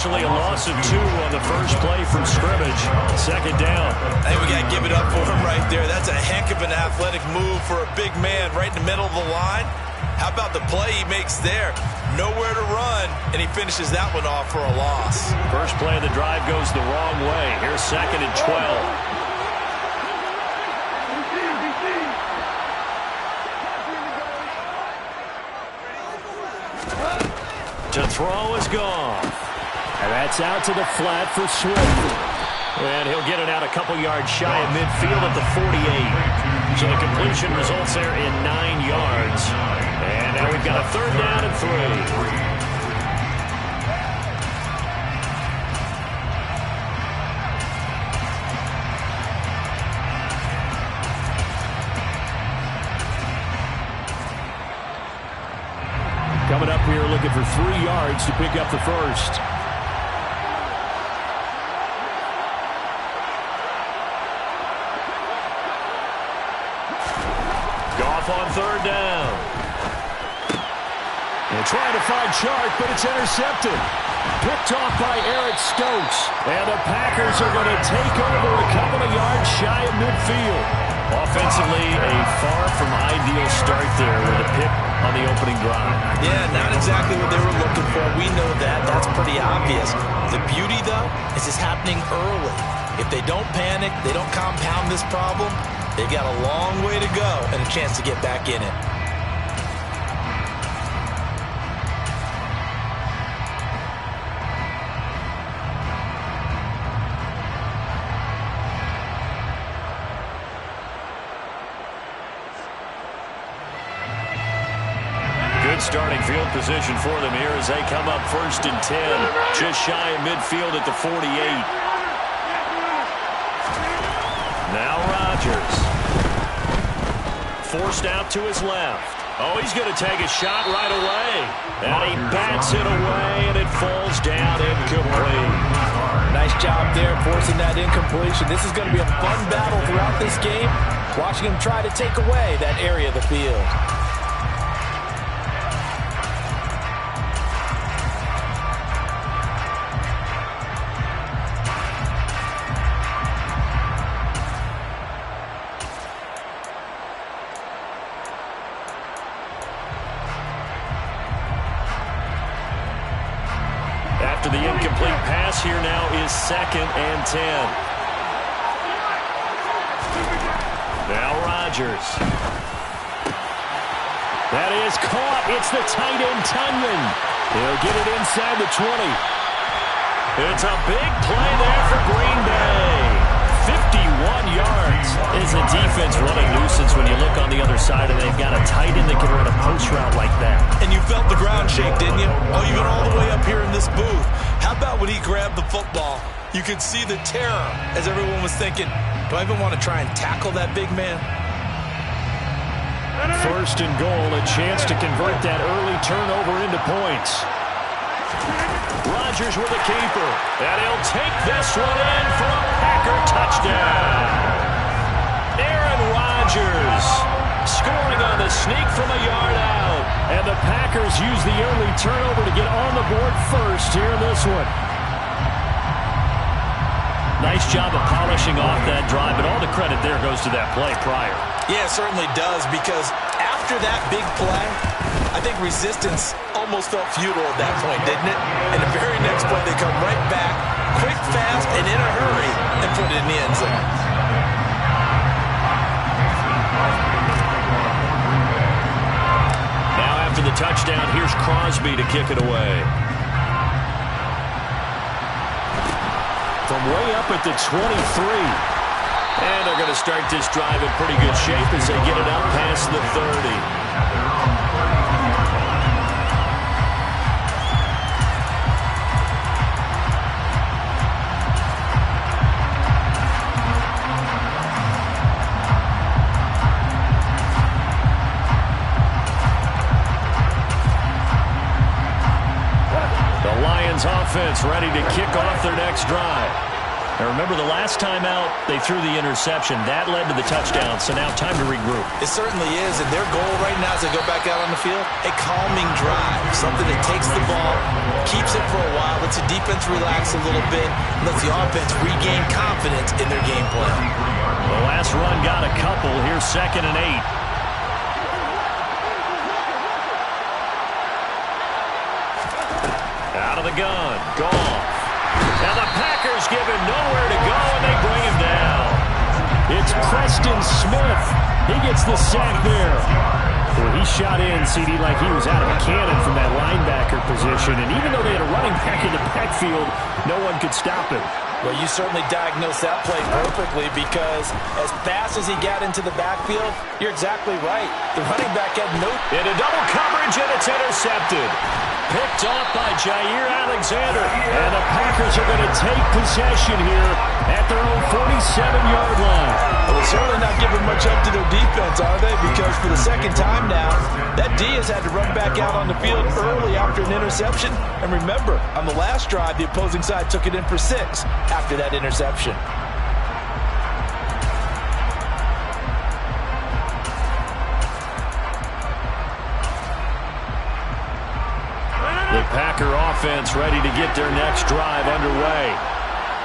Actually, a loss of 2 on the first play from scrimmage. Second down. I think we got to give it up for him right there. That's a heck of an athletic move for a big man right in the middle of the line. How about the play he makes there? Nowhere to run, and he finishes that one off for a loss. First play of the drive goes the wrong way. Here's 2nd and 12. To throw is gone. And that's out to the flat for Swift. And he'll get it out a couple yards shy of midfield at the 48. So the completion results there in 9 yards. And now we've got a 3rd down and 3. Coming up here looking for 3 yards to pick up the first. Goff on 3rd down. They're trying to find Chark, but it's intercepted. Picked off by Eric Stokes. And the Packers are going to take over a couple of yards shy of midfield. Offensively, a far from ideal start there with a pick on the opening drive. Yeah, not exactly what they were looking for. We know that. That's pretty obvious. The beauty, though, is it's happening early. If they don't panic, they don't compound this problem, they've got a long way to go and a chance to get back in it. Starting field position for them here as they come up 1st and 10. Just shy of midfield at the 48. Now Rodgers. Forced out to his left. Oh, he's going to take a shot right away. And he bats it away, and it falls down incomplete. Nice job there forcing that incompletion. This is going to be a fun battle throughout this game. Watching him try to take away that area of the field. After the incomplete pass, here now is 2nd and 10. Now Rodgers. That is caught. It's the tight end, Tunyon. He'll get it inside the 20. It's a big play there for Green Bay. 51 yards. Is the defense what a nuisance when you look on the other side and they've got a tight end that can run a post route like that. And you felt the ground shake, didn't you? Oh, even all the way up here in this booth. How about when he grabbed the football? You could see the terror as everyone was thinking, do I even want to try and tackle that big man? 1st and goal, a chance to convert that early turnover into points. Rodgers with a keeper, and he'll take this one in for a Packer touchdown. Aaron Rodgers scoring on the sneak from a yard out, and the Packers use the early turnover to get on the board first here in this one. Nice job of polishing off that drive, but all the credit there goes to that play prior. Yeah, it certainly does, because after that big play, I think resistance almost felt futile at that point, didn't it? And the very next play, they come right back, quick, fast, and in a hurry, and put it in the end zone. Now after the touchdown, here's Crosby to kick it away. From way up at the 23. And they're going to start this drive in pretty good shape as they get it up past the 30. The Lions offense ready to kick off their next drive. Now remember, the last time out, they threw the interception. That led to the touchdown, so now time to regroup. It certainly is, and their goal right now as they go back out on the field, a calming drive, something that takes the ball, keeps it for a while, lets the defense relax a little bit, lets the offense regain confidence in their game plan. The last run got a couple. Here's 2nd and 8. Out of the gun. Gone. Now the Packers give him nowhere to go, and they bring him down. It's Preston Smith. He gets the sack there. Well, he shot in, CD, like he was out of a cannon from that linebacker position. And even though they had a running back in the backfield, no one could stop him. Well, you certainly diagnosed that play perfectly because as fast as he got into the backfield, you're exactly right. The running back had no... Into double coverage, and it's intercepted. Picked off by Jair Alexander. And the Packers are going to take possession here at their own 47-yard line. Well, they're certainly not giving much up to their defense, are they? Because for the second time now, that D has had to run back out on the field early after an interception. And remember, on the last drive, the opposing side took it in for 6 after that interception. The Packer offense ready to get their next drive underway.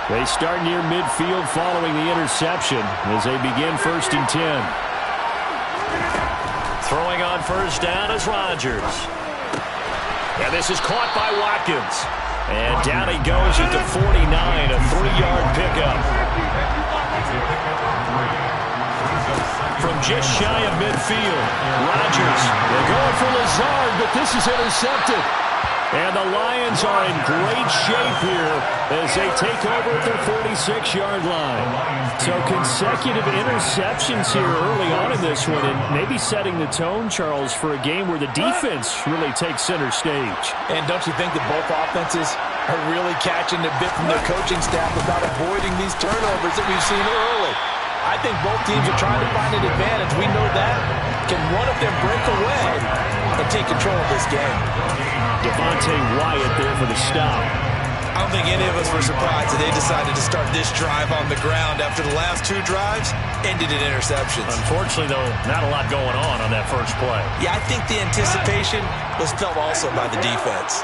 They start near midfield following the interception as they begin 1st and 10. Throwing on 1st down is Rodgers. And this is caught by Watkins. And down he goes at the 49, a 3-yard pickup. From just shy of midfield, Rodgers. They're going for Lazard, but this is intercepted. And the Lions are in great shape here as they take over at their 46-yard line. So consecutive interceptions here early on in this one, and maybe setting the tone, Charles, for a game where the defense really takes center stage. And don't you think that both offenses are really catching a bit from their coaching staff about avoiding these turnovers that we've seen early? I think both teams are trying to find an advantage. We know that. Can one of them break away and take control of this game? Devontae Wyatt there for the stop. I don't think any of us were surprised that they decided to start this drive on the ground after the last 2 drives ended in interceptions. Unfortunately, though, not a lot going on that first play. Yeah, I think the anticipation was felt also by the defense.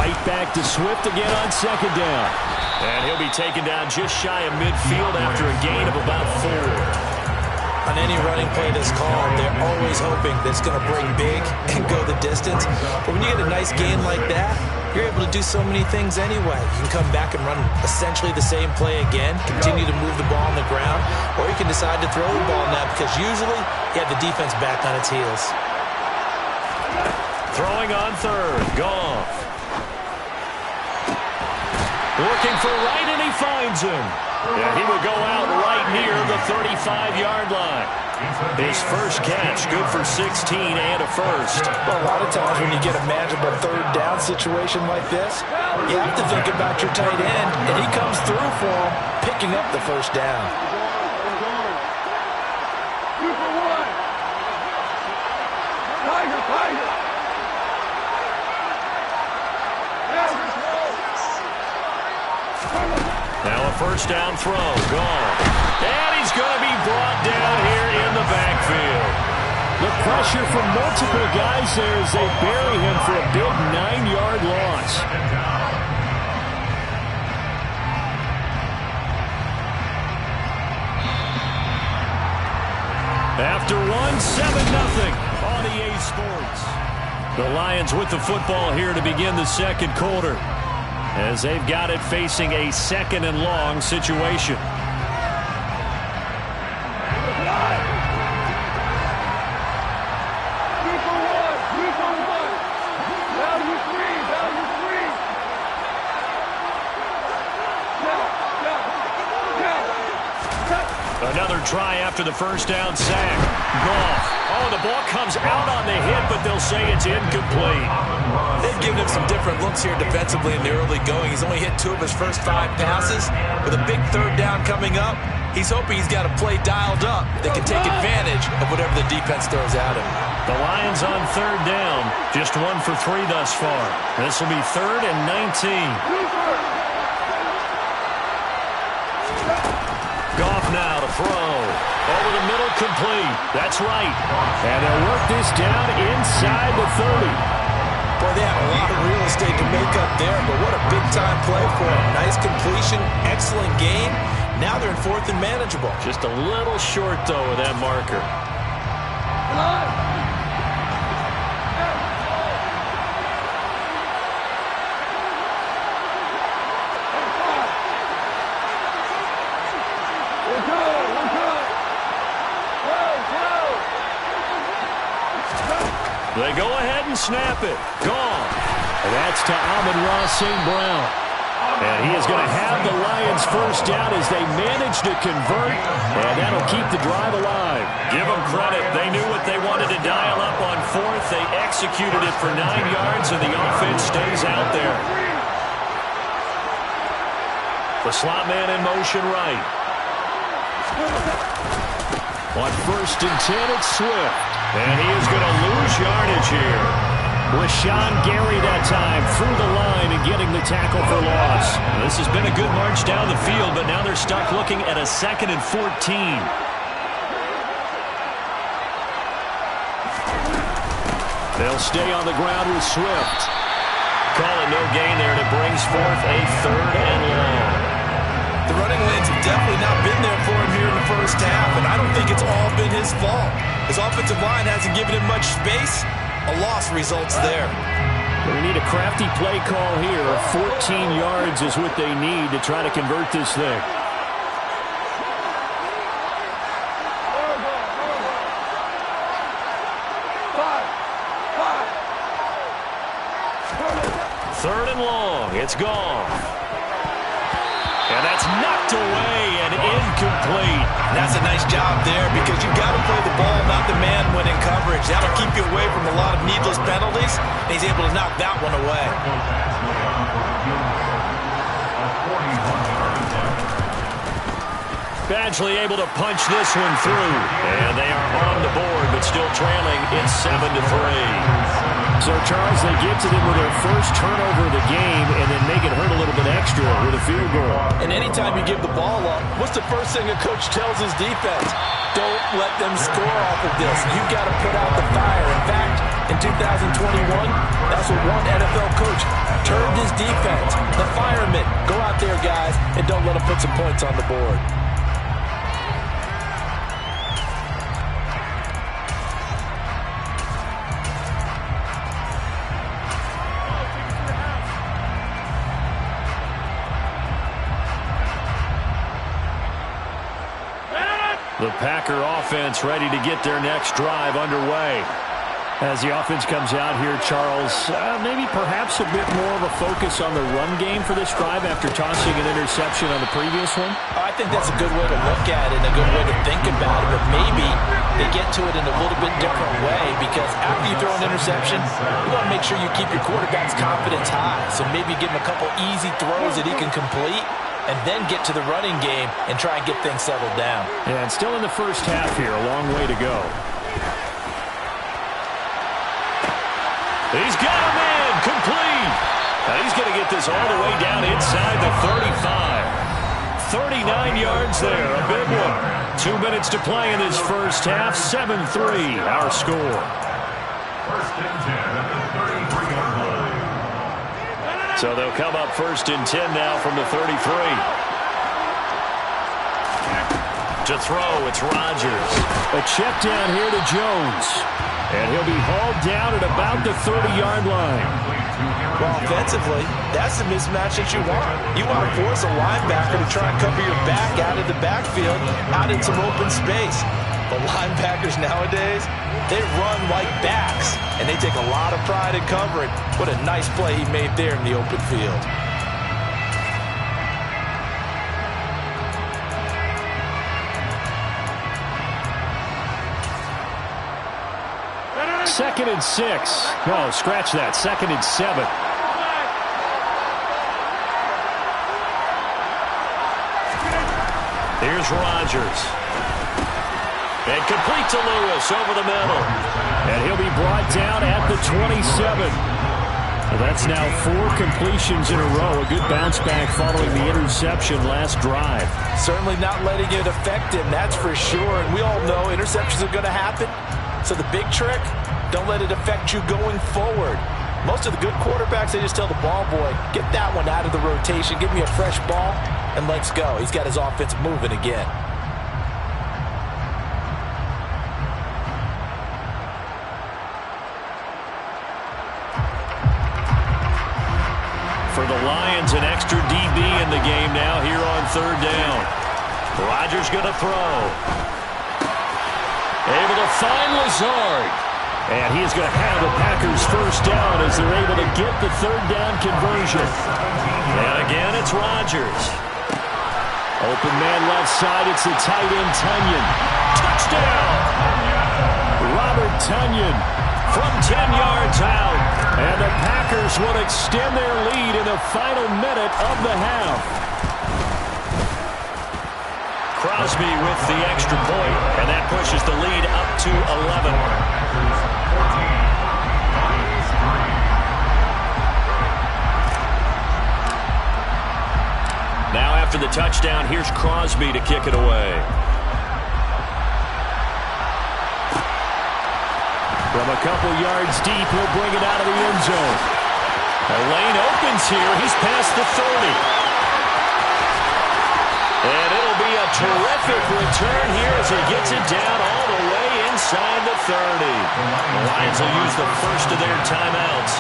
Right back to Swift again on 2nd down. And he'll be taken down just shy of midfield after a gain of about 4. On any running play that's called, they're always hoping that it's going to break big and go the distance. But when you get a nice gain like that, you're able to do so many things anyway. You can come back and run essentially the same play again, continue to move the ball on the ground, or you can decide to throw the ball now because usually you have the defense back on its heels. Throwing on 3rd, Goff. Looking for right, and he finds him. Yeah, he will go out right near the 35-yard line. His first catch, good for 16 and a first. Well, a lot of times when you get a manageable 3rd down situation like this, you have to think about your tight end, and he comes through for him, picking up the 1st down. Now a 1st down throw, gone. And he's going to be brought down here in the backfield. The pressure from multiple guys there as they bury him for a big 9-yard loss. After 7-0 on EA Sports. The Lions with the football here to begin the 2nd quarter, as they've got it facing a 2nd and long situation. Another try after the 1st down sack. Goff. Oh, the ball comes out on the hit, but they'll say it's incomplete. They've given him some different looks here defensively in the early going. He's only hit 2 of his first 5 passes. With a big 3rd down coming up, he's hoping he's got a play dialed up that can take advantage of whatever the defense throws at him. The Lions on third down. Just 1 for 3 thus far. This will be 3rd and 19. Goff now to throw. Over the middle, complete. That's right. And they'll work this down inside the 30. Boy, they had a lot of real estate to make up there, but what a big-time play for them. Nice completion, excellent game. Now they're in 4th and manageable. Just a little short, though, with that marker. They go ahead and snap it. Gone. And that's to Amon-Ra St. Brown. And he is going to have the Lions first down as they manage to convert. And that'll keep the drive alive. Give them credit. They knew what they wanted to dial up on 4th. They executed it for 9 yards, and the offense stays out there. The slot man in motion right. On 1st and 10, it's Swift. And he is going to lose yardage here. Rashawn Gary that time through the line and getting the tackle for loss. This has been a good march down the field, but now they're stuck looking at a 2nd and 14. They'll stay on the ground with Swift. Call it no gain there, and it brings forth a 3rd and long. The running lanes have definitely not been there for him here in the first half, and I don't think it's all been his fault. His offensive line hasn't given him much space. A loss results there. They need a crafty play call here. 14 yards is what they need to try to convert this thing. Third and long. It's gone. And that's knocked away and incomplete. That's a nice job there because you've got to play the ball, not the man when in coverage. That'll keep you away from a lot of needless penalties. And he's able to knock that one away. Badgley able to punch this one through. And they are on the board, but still trailing. It's 7-3. So, Charles, they get to them with their first turnover of the game and then make it hurt a little bit extra with a field goal. And anytime you give the ball up, what's the first thing a coach tells his defense? Don't let them score off of this. You've got to put out the fire. In fact, in 2021, that's what one NFL coach turned his defense. The firemen, go out there, guys, and don't let them put some points on the board. The Packer offense ready to get their next drive underway. As the offense comes out here, Charles, maybe perhaps a bit more of a focus on the run game for this drive after tossing an interception on the previous one? I think that's a good way to look at it and a good way to think about it, but maybe they get to it in a little bit different way because after you throw an interception, you want to make sure you keep your quarterback's confidence high. So maybe give him a couple easy throws that he can complete and then get to the running game and try and get things settled down. Yeah, and still in the first half here, a long way to go. He's got a man, complete. He's going to get this all the way down inside the 35. 39 yards there, a big one. 2 minutes to play in this first half, 7-3, our score. First and 10 at the 33-yard line. So they'll come up 1st and 10 now from the 33. To throw, it's Rodgers. A check down here to Jones. And he'll be hauled down at about the 30-yard line. Well, offensively, that's the mismatch that you want. You want to force a linebacker to try and cover your back out of the backfield, out in some open space. The linebackers nowadays, they run like backs, and they take a lot of pride in covering. What a nice play he made there in the open field. Second and 6. No, scratch that. 2nd and 7. Here's Rodgers. And complete to Lewis over the middle. And he'll be brought down at the 27. Well, that's now 4 completions in a row. A good bounce back following the interception last drive. Certainly not letting it affect him, that's for sure. And we all know interceptions are going to happen. So the big trick, don't let it affect you going forward. Most of the good quarterbacks, they just tell the ball boy, get that one out of the rotation, give me a fresh ball, and let's go. He's got his offense moving again. For the Lions, an extra DB in the game now here on 3rd down. Rodgers going to throw. Able to find Lazard. And he is going to have the Packers first down as they're able to get the 3rd down conversion. And again, it's Rodgers. Open man left side. It's the tight end, Tunyon. Touchdown! Robert Tunyon from 10 yards out. And the Packers will extend their lead in the final minute of the half. Crosby with the extra point, and that pushes the lead up to 11. Now after the touchdown, here's Crosby to kick it away. From a couple yards deep, he'll bring it out of the end zone. A lane opens here. He's past the 30. And it'll be a terrific return here as he gets it down all the way inside the 30. The Lions will use the first of their timeouts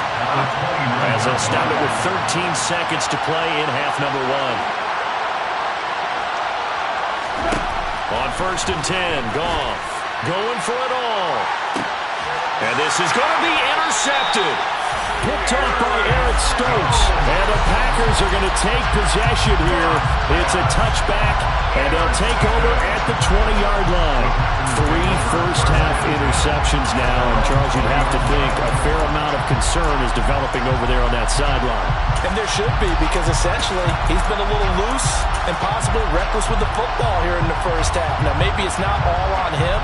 as they'll stop it with 13 seconds to play in half number 1. On 1st and 10, Goff going for it all. And this is going to be intercepted. Picked off by Eric Stokes. And the Packers are going to take possession here. It's a touchback, and they'll take over at the 20-yard line. 3 first-half interceptions now. And, Charles, you'd have to think a fair amount of concern is developing over there on that sideline. And there should be, because essentially he's been a little loose and possibly reckless with the football here in the first half. Now, maybe it's not all on him,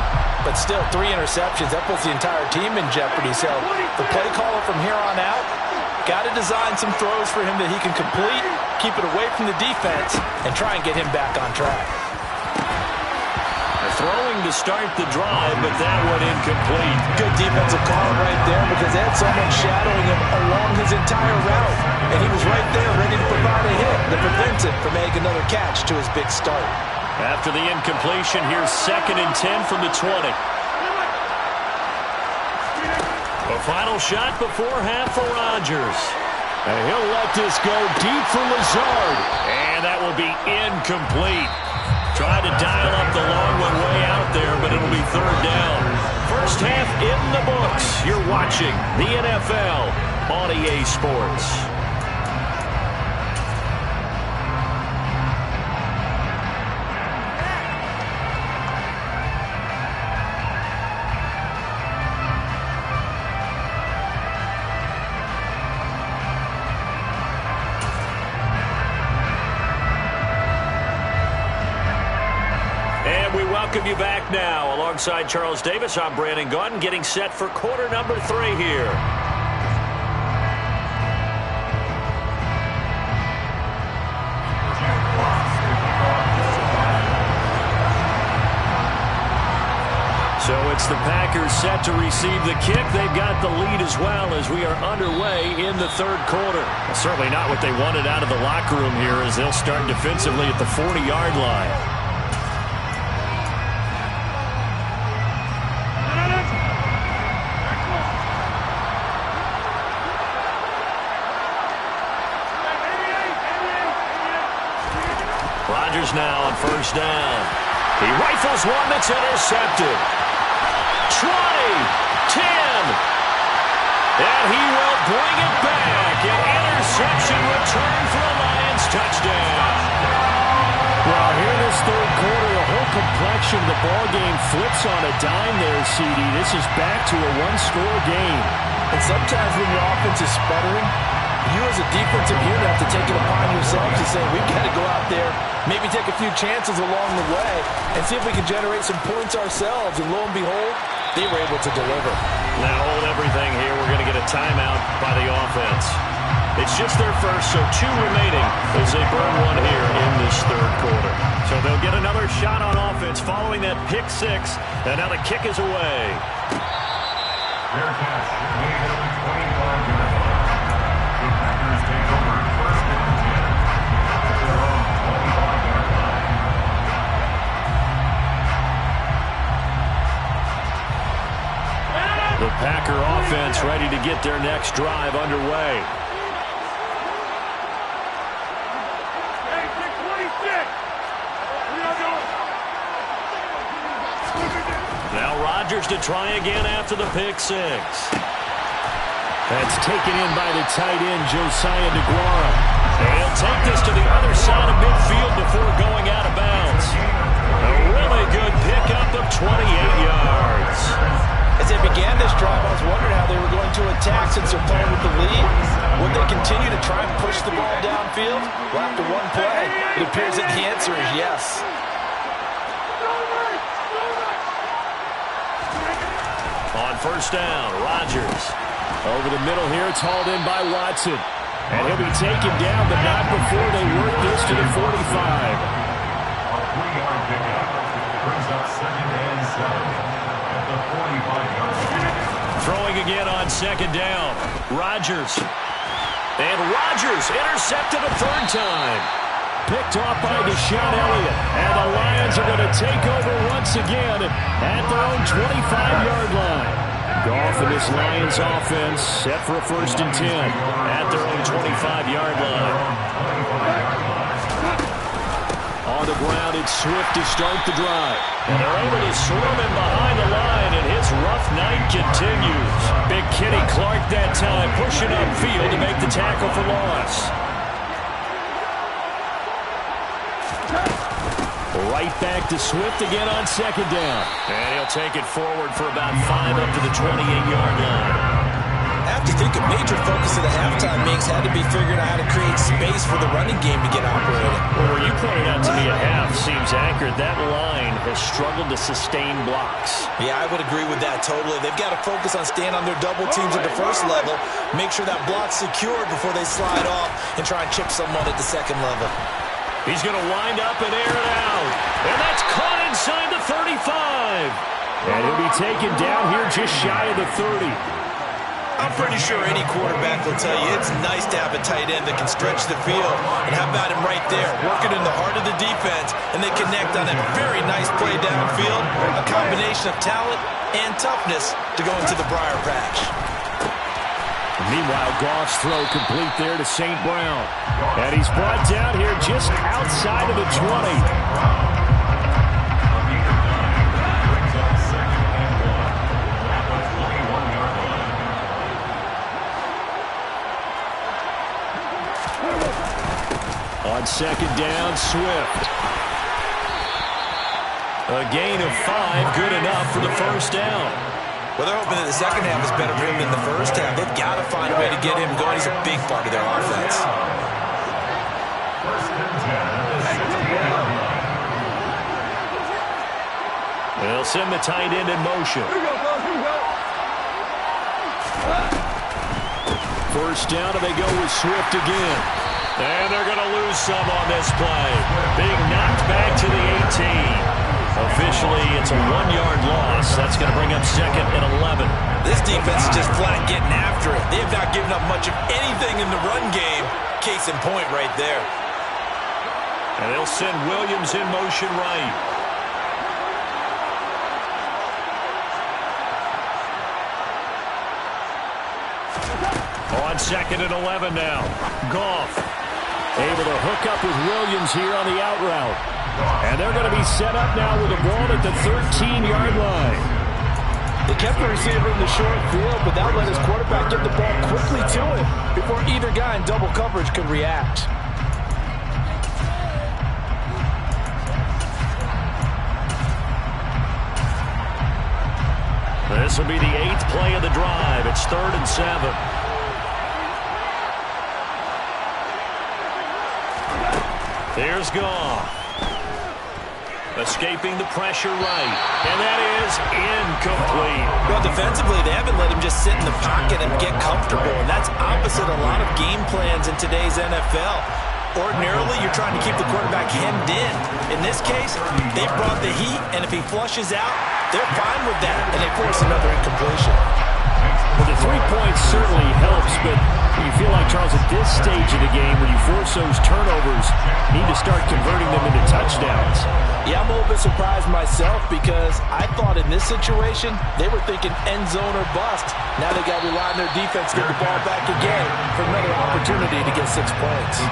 but still 3 interceptions. That puts the entire team in jeopardy. So the play caller from here on out got to design some throws for him that he can complete, keep it away from the defense, and try and get him back on track. Throwing to start the drive, but that one incomplete. Good defensive call right there because they had someone shadowing him along his entire route. And he was right there ready to provide a hit that prevents him from making another catch to his big start. After the incompletion, here's 2nd and 10 from the 20. A final shot before half for Rodgers. And he'll let this go deep for Lazard. And that will be incomplete. Tried to dial up the long one way out there, but it'll be 3rd down. First half in the books. You're watching the NFL on EA Sports. Welcome you back now. Alongside Charles Davis, I'm Brandon Gaudin, getting set for quarter number 3 here. So it's the Packers set to receive the kick. They've got the lead as well as we are underway in the 3rd quarter. Well, certainly not what they wanted out of the locker room here as they'll start defensively at the 40-yard line. Rodgers now on 1st down. He rifles one that's intercepted. 20, 10. And he will bring it back. An interception return for a Lions touchdown. Well, here in this 3rd quarter, the whole complexion of the ball game flips on a dime there, CD. This is back to a 1-score game. And sometimes when your offense is sputtering, You as a defensive unit have to take it upon yourselves to say, we've got to go out there, maybe take a few chances along the way, and see if we can generate some points ourselves. And lo and behold, they were able to deliver. Now hold everything here. We're going to get a timeout by the offense. It's just their first, so 2 remaining as they burn one here in this third quarter. So they'll get another shot on offense following that pick 6, and now the kick is away. Fair catch. Made at the 25-yard line. The Packers take over first and 10 at their own 25-yard line. The Packer offense ready to get their next drive underway. Now Rodgers to try again after the pick 6. That's taken in by the tight end, Josiah DeGuara. And he'll take this to the other side of midfield before going out of bounds. A really good pickup of 28 yards. As they began this drive, I was wondering how they were going to attack since they're playing with the lead. Would they continue to try and push the ball downfield? Well, after one play, it appears that the answer is yes. On first down, Rodgers. Over the middle here, it's hauled in by Watson. And he'll be taken down, but not before they work this to the 45. A 3-yard pickup brings up 2nd and 7 at the 45-yard line. Throwing again on 2nd down. Rodgers. And Rodgers intercepted a 3rd time. Picked off by Deshaun Elliott. And the Lions are going to take over once again at their own 25-yard line. Goff and this Lions offense set for a 1st and 10 at their own 25-yard line. On the ground, it's Swift to start the drive. And they're able to swarm him behind the line, and his rough night continues. Big Kenny Clark that time pushing upfield to make the tackle for loss. Right back to Swift again on 2nd down. And he'll take it forward for about 5 up to the 28-yard line. I have to think a major focus of the halftime meetings had to be figuring out how to create space for the running game to get operating. Well, where you pointed out to me at half seems accurate. That line has struggled to sustain blocks. Yeah, I would agree with that totally. They've got to focus on staying on their double teams at the first level, make sure that block's secured before they slide off and try and chip someone at the second level. He's going to wind up and air it out. And that's caught inside the 35. And he'll be taken down here just shy of the 30. I'm pretty sure any quarterback will tell you it's nice to have a tight end that can stretch the field. And how about him right there, working in the heart of the defense, and they connect on a very nice play downfield, a combination of talent and toughness to go into the briar patch. Meanwhile, Goff's throw complete there to St. Brown. And he's brought down here just outside of the 20. On 2nd down, Swift. A gain of 5, good enough for the 1st down. Well, they're hoping that the second half is better for him than the first half. They've got to find a way to get him going. He's a big part of their offense. They'll send the tight end in motion. First down, and they go with Swift again. And they're going to lose some on this play. Being knocked back to the 18. Officially, it's a 1-yard loss. That's going to bring up 2nd and 11. This defense is just flat getting after it. They have not given up much of anything in the run game. Case in point right there. And they'll send Williams in motion right. On 2nd and 11 now. Goff able to hook up with Williams here on the out route. And they're going to be set up now with the ball at the 13-yard line. They kept the receiver in the short field, but that let his quarterback get the ball quickly to him before either guy in double coverage could react. This will be the 8th play of the drive. It's 3rd and 7. Here's Goff. Escaping the pressure right. And that is incomplete. Well, defensively, they haven't let him just sit in the pocket and get comfortable. And that's opposite a lot of game plans in today's NFL. Ordinarily, you're trying to keep the quarterback hemmed in. In this case, they brought the heat, and if he flushes out, they're fine with that, and they force another incompletion. Well, the 3 points certainly helps, but you feel like, Charles, at this stage of the game, when you force those turnovers, you need to start converting them into touchdowns. Yeah, I'm a little bit surprised myself because I thought in this situation, they were thinking end zone or bust. Now they got to rely on their defense to get the ball back again for another opportunity to get 6 points.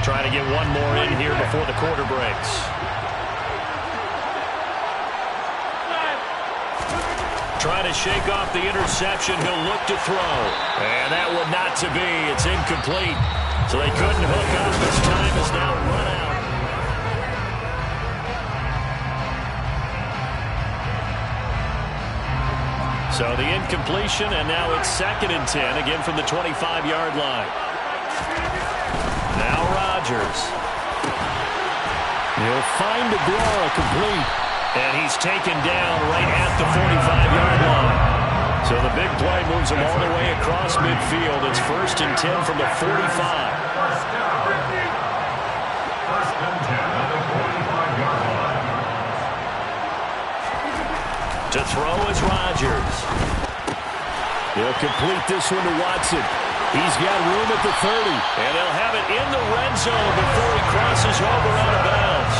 Trying to get one more in here before the quarter breaks. Trying to shake off the interception. He'll look to throw. And that one not to be. It's incomplete. So they couldn't hook up. His time is now run out. So the incompletion, and now it's 2nd and 10, again from the 25-yard line. Now Rodgers. He'll find Aguara complete. And he's taken down right at the 45-yard line. So the big play moves him all the way across midfield. It's 1st and 10 from the 45. First and 10 at the 45-yard line. To throw is Rodgers. He'll complete this one to Watson. He's got room at the 30. And he'll have it in the red zone before he crosses over out of bounds.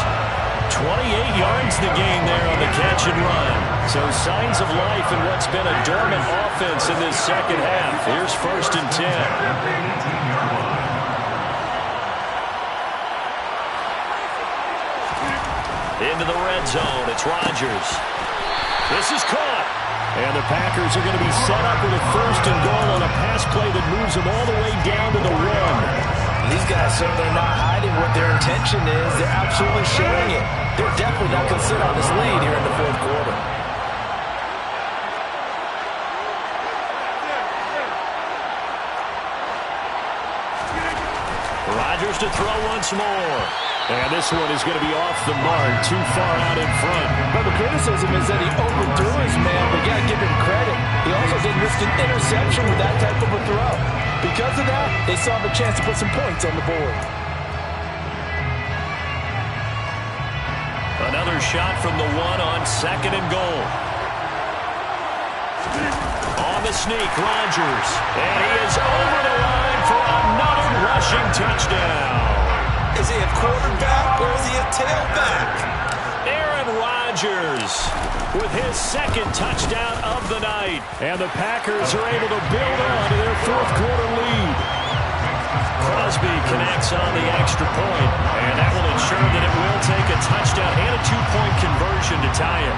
28 yards the game there on the catch and run. So signs of life in what's been a dormant offense in this second half. Here's 1st and 10. Into the red zone. It's Rodgers. This is caught. And the Packers are going to be set up with a 1st and goal on a pass play that moves them all the way down to the 1. These guys certainly not hiding what their intention is. They're absolutely showing it. They're definitely not going to sit on this lead here in the 4th quarter. Rodgers to throw once more. And this one is going to be off the mark, too far out in front. But the criticism is that he opened through his man, but you got to give him credit. He also didn't risk an interception with that type of a throw. Because of that, they saw a chance to put some points on the board. Another shot from the 1 on 2nd and goal. On the sneak, Rodgers. And he is over the line for another rushing touchdown. Is he a quarterback or is he a tailback? Aaron Rodgers with his 2nd touchdown of the night. And the Packers are able to build on to their 4th quarter lead. Crosby connects on the extra point, and that will ensure that it will take a touchdown and a 2-point conversion to tie it.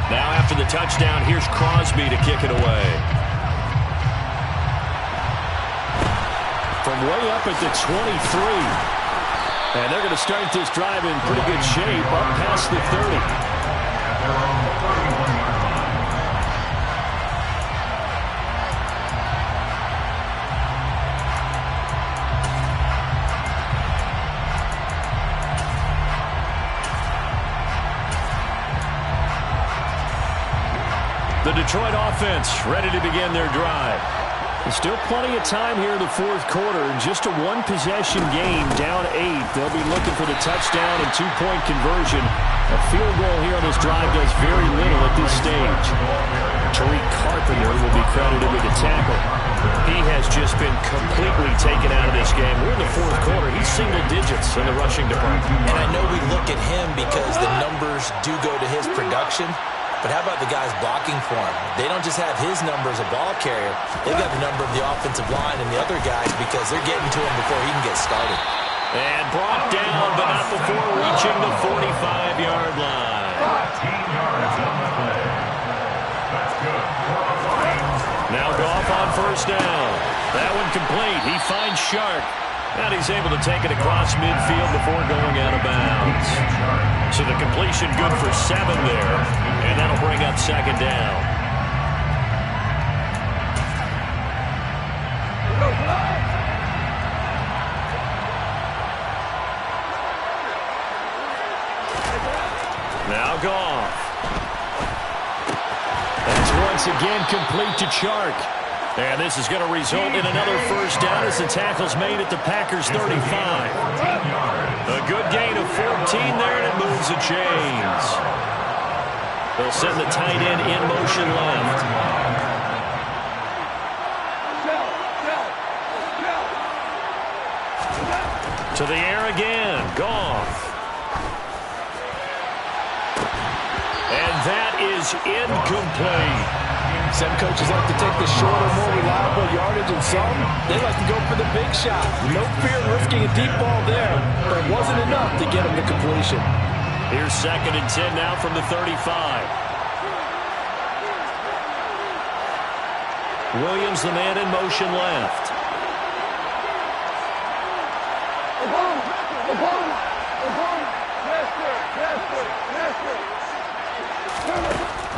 Now after the touchdown, here's Crosby to kick it away. From way up at the 23. And they're going to start this drive in pretty good shape, up past the 30. The Detroit offense ready to begin their drive. There's still plenty of time here in the 4th quarter. Just a 1-possession game, down 8. They'll be looking for the touchdown and 2-point conversion. A field goal here on this drive does very little at this stage. Tariq Carpenter will be credited with the tackle. He has just been completely taken out of this game. We're in the 4th quarter. He's single digits in the rushing department. And I know we look at him because the numbers do go to his production. But how about the guys blocking for him? They don't just have his number as a ball carrier. They've got the number of the offensive line and the other guys because they're getting to him before he can get started. And brought down, but not before reaching the 45-yard line. 15 yards on the play. That's good. Now Goff on first down. That one complete. He finds Shark. And he's able to take it across midfield before going out of bounds. So the completion good for 7 there. And that'll bring up second down. Now Goff. That's once again complete to Chark. And this is going to result in another first down as the tackle's made at the Packers' 35. A good gain of 14 there, and it moves the chains. They'll send the tight end in motion left. To the air again. Goff. And that is incomplete. Some coaches like to take the shorter, more reliable yardage, and some, they like to go for the big shot. No fear of risking a deep ball there, but it wasn't enough to get him to completion. Here's 2nd and 10 now from the 35. Williams, the man in motion left.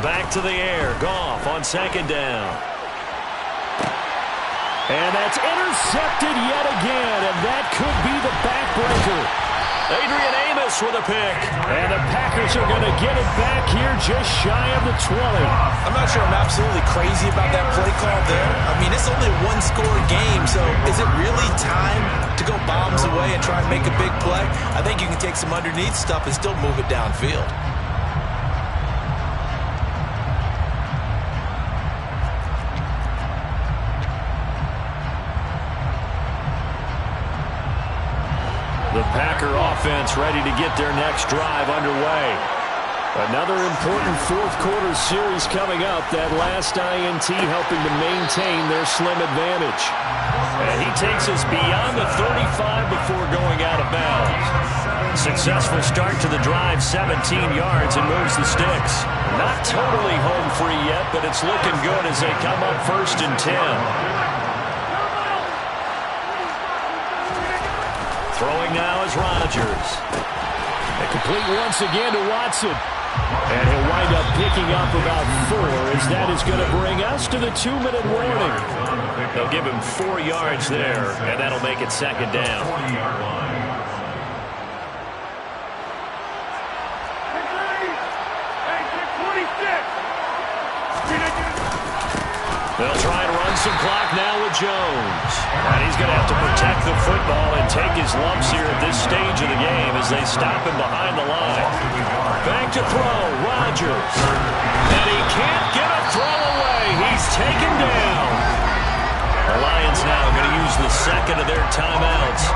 Back to the air. Goff on 2nd down. And that's intercepted yet again, and that could be the backbreaker. Adrian Amos with a pick. And the Packers are going to get it back here just shy of the 20. I'm not sure I'm absolutely crazy about that play call there. I mean, it's only a one-score game, so is it really time to go bombs away and try and make a big play? I think you can take some underneath stuff and still move it downfield. The Packer offense ready to get their next drive underway. Another important fourth-quarter series coming up. That last INT helping to maintain their slim advantage. And he takes us beyond the 35 before going out of bounds. Successful start to the drive, 17 yards, and moves the sticks. Not totally home free yet, but it's looking good as they come up 1st and 10. Throwing now is Rodgers. And complete once again to Watson. And he'll wind up picking up about 4 as that is going to bring us to the 2-minute warning. They'll give him 4 yards there, and that'll make it 2nd down. They'll try and run some clock now with Jones. And he's going to have to protect the football and take his lumps here at this stage of the game as they stop him behind the line. Back to throw, Rodgers. And he can't get a throw away. He's taken down. The Lions now going to use the second of their timeouts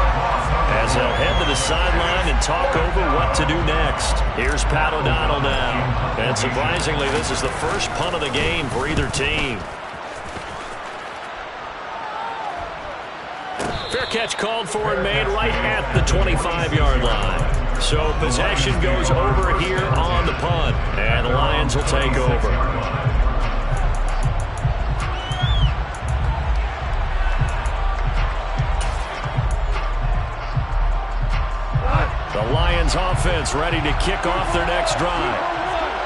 as they'll head to the sideline and talk over what to do next. Here's Pat O'Donnell now. And surprisingly, this is the first punt of the game for either team. Fair catch called for and made right at the 25-yard line. So possession goes over here on the punt, and the Lions will take over. The Lions offense ready to kick off their next drive.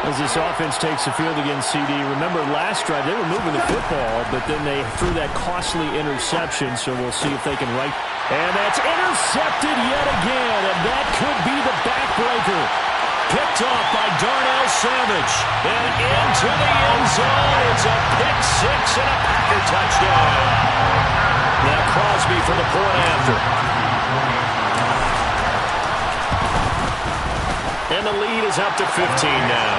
As this offense takes the field against CD, remember last drive they were moving the football, but then they threw that costly interception, so we'll see if they can right. And that's intercepted yet again, and that could be the backbreaker. Picked off by Darnell Savage. And into the end zone. It's a pick 6 and a Packer touchdown. Now Crosby for the point after. And the lead is up to 15 now.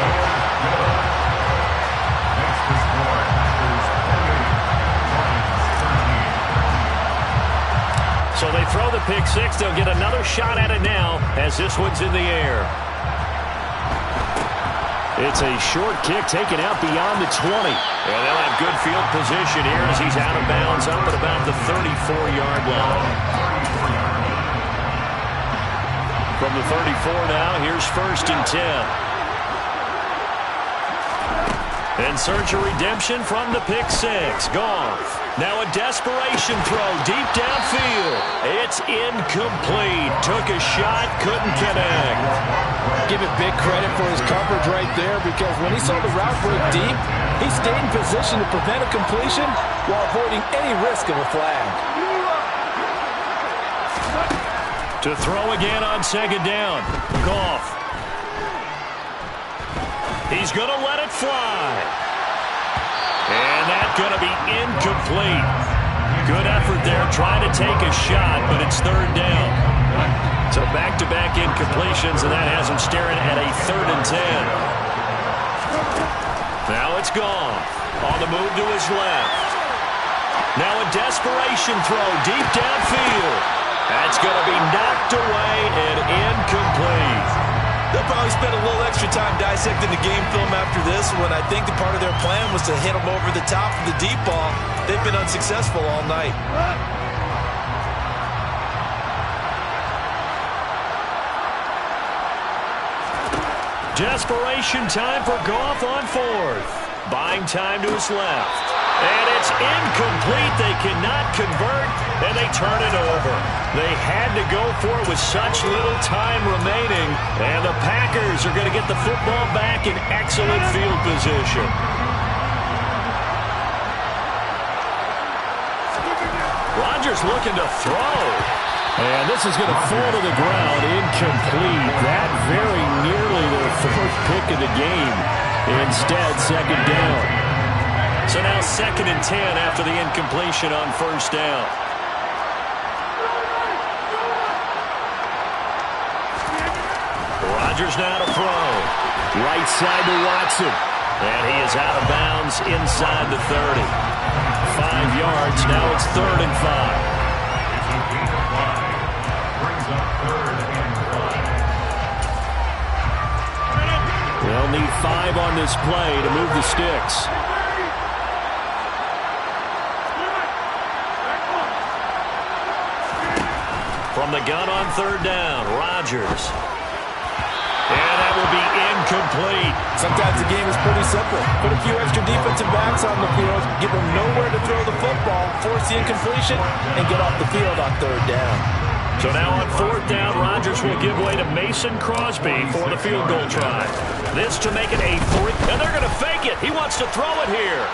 So they throw the pick 6. They'll get another shot at it now as this one's in the air. It's a short kick taken out beyond the 20. And they'll have good field position here as he's out of bounds up at about the 34-yard line. From the 34 now, here's 1st and 10. In search of redemption from the pick six. Goff. Now a desperation throw deep downfield. It's incomplete. Took a shot, couldn't connect. Give it big credit for his coverage right there, because when he saw the route break deep, he stayed in position to prevent a completion while avoiding any risk of a flag. To throw again on second down. Goff. He's going to let it fly. And that's going to be incomplete. Good effort there trying to take a shot, but it's third down. So back-to-back incompletions, and that has him staring at a 3rd and 10. Now it's gone. On the move to his left. Now a desperation throw deep downfield. That's going to be knocked away and incomplete. They'll probably spend a little extra time dissecting the game film after this one. I think the part of their plan was to hit them over the top of the deep ball. They've been unsuccessful all night. Desperation time for Goff on 4th. Buying time to his left. And it's incomplete. They cannot convert, and they turn it over. They had to go for it with such little time remaining, and the Packers are going to get the football back in excellent field position. Rodgers looking to throw. And this is going to fall to the ground, incomplete. That very nearly their 4th pick of the game. Instead, second down. So now 2nd and 10 after the incompletion on 1st down. Rodgers now to throw. Right side to Watson. And he is out of bounds inside the 30. 5 yards. Now it's 3rd and 5. It's a gain of 5. Brings up 3rd and 5. They'll need 5 on this play to move the sticks. From the gun on 3rd down, Rodgers. And that will be incomplete. Sometimes the game is pretty simple. Put a few extra defensive backs on the field, give them nowhere to throw the football, force the incompletion, and get off the field on 3rd down. So now on 4th down, Rodgers will give way to Mason Crosby for the field goal try. This to make it a 3. And they're going to fake it. He wants to throw it here.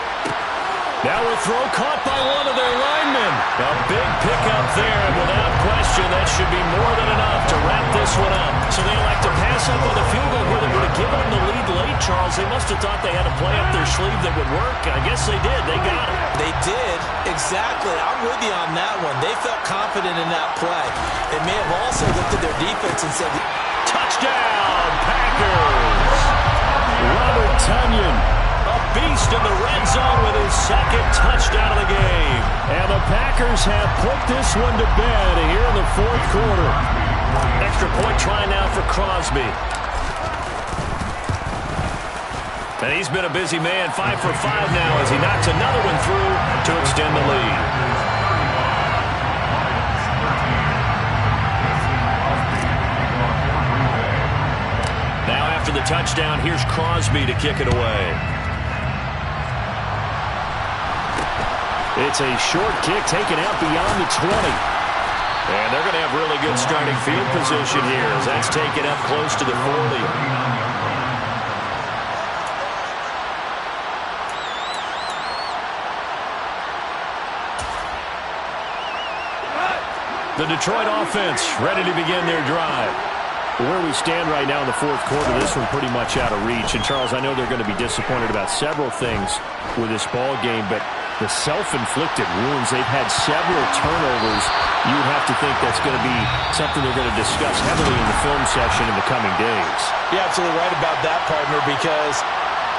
Now a throw caught by one of their linemen. A big pickup there, and without question, that should be more than enough to wrap this one up. So they elect to pass up on the field goal where they would have given them the lead late, Charles. They must have thought they had a play up their sleeve that would work. I guess they did. They got it. They did. Exactly. I'm with you on that one. They felt confident in that play. They may have also looked at their defense and said, touchdown, Packers! Robert Tonyan, a beast in the red zone with his 2nd touchdown of the game. And the Packers have put this one to bed here in the 4th quarter. Extra point try now for Crosby. And he's been a busy man, 5 for 5 now as he knocks another one through to extend the lead. Now after the touchdown, here's Crosby to kick it away. It's a short kick taken out beyond the 20. And they're going to have really good starting field position here as that's taken up close to the 40. The Detroit offense ready to begin their drive. Where we stand right now in the 4th quarter, this one pretty much out of reach. And, Charles, I know they're going to be disappointed about several things with this ball game, but the self-inflicted wounds, they've had several turnovers. You would have to think that's going to be something they're going to discuss heavily in the film session in the coming days. You're absolutely right about that, partner, because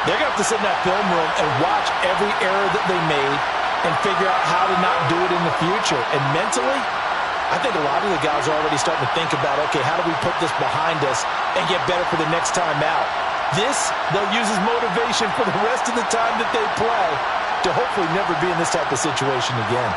they're going to have to sit in that film room and watch every error that they made and figure out how to not do it in the future. And mentally, I think a lot of the guys are already starting to think about, okay, how do we put this behind us and get better for the next time out? This, they'll use as motivation for the rest of the time that they play to hopefully never be in this type of situation again.